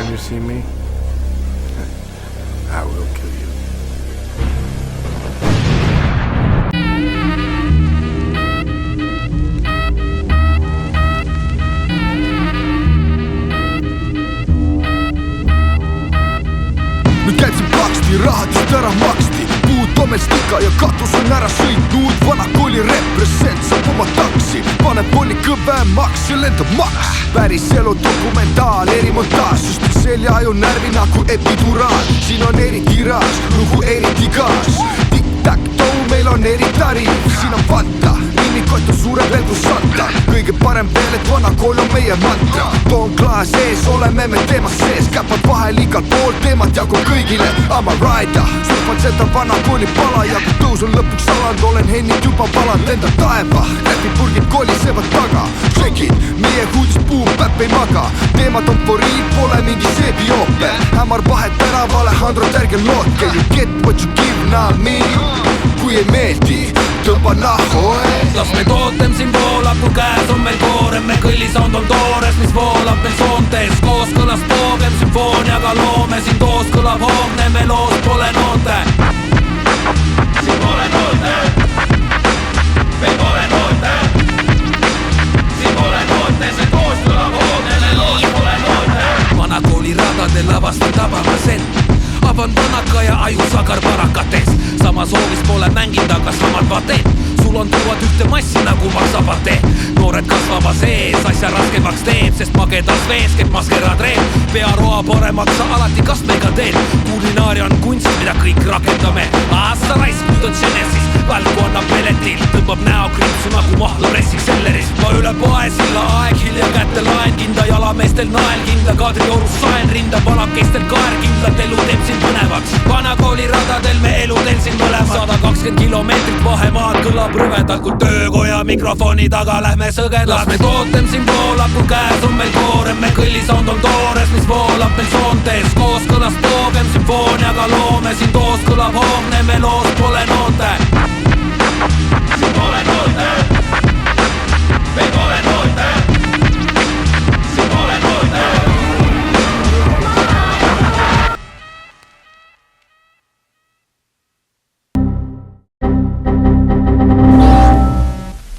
time you see me, I will kill you. Nüüd käib siin paksti, rahad just ära maksti. Puud domestika ja katus on ära sõitnud. Vana kooli represent saab oma taksi. Paneb poli kõvemaks ja lendab maks. Päris elu dokumentaal, erimontaaž. Sest selja ju närvi nagu epiduraal. Siin on eri tiraaž, lugu eriti gaas. Tic-tac-toe, meil on eri tariif. Siin on Fanta, nimikott on suurem veel kui Santa. Kõige parem veel, et vana kool on meie mantra. Toon klaas ees, oleme me teemas sees. Käpad vahel igal pool, teemat jagub kõigile. I'm a rider, surfan seda vana kooli pala. Ja kui tõus on lõpuks alanud, olen hennid juba palanud. Lendab taeva, läbipurgid kolisevad taga. Check it, meie huudis puum, päpp ei maga. Teemad on foriid, pole mingi seebiooper. Hämar vahet tänavale, Androt ärge lootke. You get what you give, not me. Kui ei meeldi, tõmba nahho, Las me tootem siin voolab, kui käes on meil koorem. Me kõllisound on toores, mis voolab meil soontes. Kooskõlas poogem sümfooniaga loome. Siin koos kõlab hoogne, meloos pole noote. Siin pole noote. Meil pole noote. Siin pole noote, see koos kõlab hoogne, meloos pole noote. Vana kooli radadel avastan tabamas end. Avan vanaka ja ajusagar parakates. Sama soovis pole mänginud, aga samad vated. Sul on tuuad ühte massi nagu maksapate. Noored kasvava sees, asja raskemaks teeb. Sest magedas vees käib maskeraad reeb. Pearoa paremaks sa alati kastmega teed. Kulinaaria on kunst, mida kõik rakendame. Aasta raisk, nüüd on Genesis. Välku annab peletil, tõmbab näo kriipsu nagu mahla pressiks selleris. Ma üle poesilla aeg, hilja kätte laen. Kinda jalameestel nael, kindla Kadriorus saen. Rinda vanakestel kaer, kindlat elu teeb siin põnevaks. Vana kooli radadel me eludel siin mõlemad. 120 kilomeetrit vahemaad kõlab rõvedalt, kui töökoja mikrofoni taga lähme sõgedaks. Las me tootem siin voolab, kui käes on meil koorem. Me kõllisound on toores, mis voolab meil soontes. Kooskõlas poogem sümfooniaga loome siin